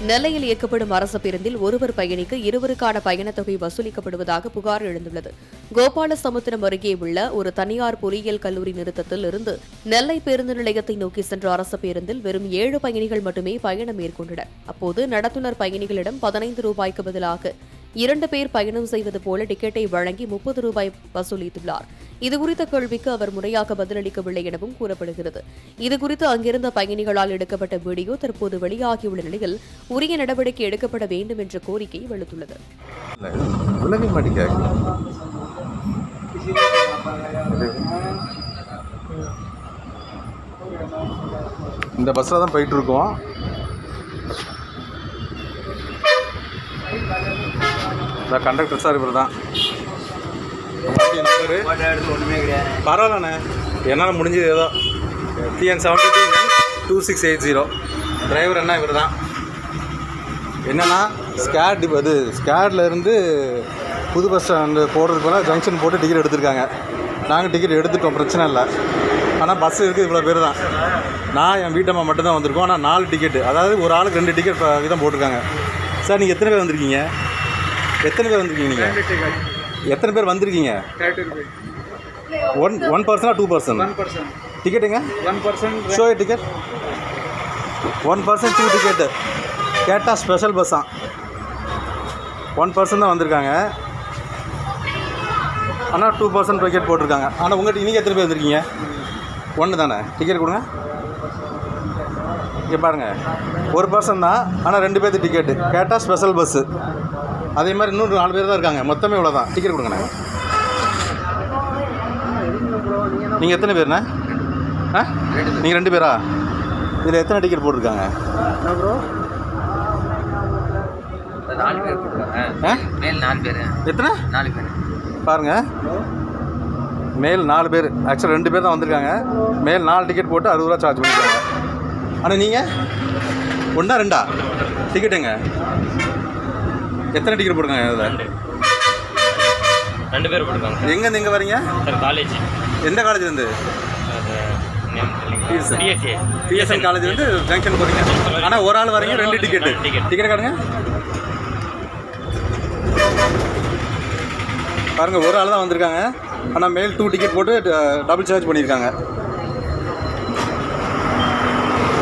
நெல்லையில் இயக்கப்படும் அரசு பேருந்தில் ஒருவர் பயணிக்கு இருவருக்கான பயணத் தொகை வசூலிக்கப்படுவதாக புகார் எழுந்துள்ளது. கோபாலசமுத்திரம் அருகே உள்ள ஒரு தனியார் பொறியியல் கல்லூரி நிறுத்தத்தில் இருந்து நெல்லை பேருந்து நிலையத்தை நோக்கி சென்ற அரசு பேருந்தில் வெறும் 7 பயணிகள் மட்டுமே பயணம் மேற்கொண்டனர். அப்போது நடத்துனர் பயணிகளிடம் 15 ரூபாய்க்கு பதிலாக 2 பேர் பயணம் செய்வது போல டிக்கெட்டை வழங்கி 30 ரூபாய் வசூலித்துள்ளார். இதுகுறித்த கேள்விக்கு அவர் முறையாக பதிலளிக்கவில்லை எனவும் கூறப்படுகிறது. இதுகுறித்து அங்கிருந்த பயணிகளால் எடுக்கப்பட்ட வீடியோ தற்போது வெளியாகியுள்ள நிலையில் உரிய நடவடிக்கை எடுக்கப்பட வேண்டும் என்ற கோரிக்கை வெளுத்துள்ளது. இந்த பஸ்ல தான் போயிட்டு இருக்கோம். கண்டக்டர் சார் இவர் தான். பரவாயில்லண்ணே, என்னால் முடிஞ்சது ஏதோ. TN722680 டிரைவர் அண்ணா இவர் தான். என்னென்னா ஸ்கேட்ல இருந்து புது பஸ் ஸ்டாண்டு போடுறதுக்கு போல ஜங்ஷன் போட்டு டிக்கெட் எடுத்திருக்காங்க. நாங்கள் டிக்கெட் எடுத்துட்டோம், பிரச்சனை இல்லை. ஆனால் பஸ் இருக்குது இவ்வளோ பேர் தான். நான் என் வீட்டம்மா மட்டும்தான் வந்திருக்கோம். ஆனால் 4 டிக்கெட்டு, அதாவது ஒரு ஆளுக்கு 2 டிக்கெட் விதம் போட்டிருக்காங்க. சார் நீங்கள் எத்தனை பேர் வந்திருக்கீங்க? நீங்கள் எத்தனை பேர் வந்திருக்கீங்க? 1 பர்சனா 2 பர்சன்? டிக்கெட்டுங்க 1 person. Show ticket 1 person 2 ticket கேட்டால் ஸ்பெஷல் பஸ் தான். 1 பர்சன் தான் வந்திருக்காங்க. ஆனால் 2 பர்சன் டிக்கெட் போட்டிருக்காங்க. ஆனால் உங்கள்கிட்ட நீங்கள் எத்தனை பேர் வந்திருக்கீங்க? 1 தானே. டிக்கெட் கொடுங்க. இங்கே பாருங்கள், 1 பர்சன் தான், ஆனால் 2 பேர்த்து டிக்கெட்டு கேட்டால் ஸ்பெஷல் பஸ்ஸு. அதே மாதிரி இன்னொரு 4 பேர் தான் இருக்காங்க. மொத்தமே இவ்வளோ தான். டிக்கெட் கொடுங்கண்ணே. நீங்கள் எத்தனை பேர்ண்ணே? நீங்கள் 2 பேரா? இதில் எத்தனை டிக்கெட் போட்டிருக்காங்க? 4 பேர் போட்டிருக்காங்க. மேல் 4 பேர். எத்தனை? 4 பேர். பாருங்கள், மேல் 4 பேர். ஆக்சுவலாக 2 பேர் தான் வந்திருக்காங்க. மேல் 4 டிக்கெட் போட்டு 60 ரூபா சார்ஜ் பண்ணியிருக்காங்க. ஆனால் நீங்கள் 1 2 டிக்கெட்டுங்க? எத்தனை டிக்கெட் போட்டுருக்காங்க? அதில் 2 பேர் போட்டுருக்காங்க. எங்கேருந்து எங்கே வரீங்க? காலேஜ். எந்த காலேஜ்லேருந்து? பிஎஸ்என் காலேஜ்லேருந்து ஜங்ஷன் போகிறீங்க. ஆனால் ஒரு ஆள் வரீங்க, 2 டிக்கெட்டு. டிக்கெட் காட்டுங்க. பாருங்கள், ஒரு ஆள் தான் வந்திருக்காங்க. ஆனால் மேல் 2 டிக்கெட் போட்டு டபுள் சார்ஜ் பண்ணியிருக்காங்க.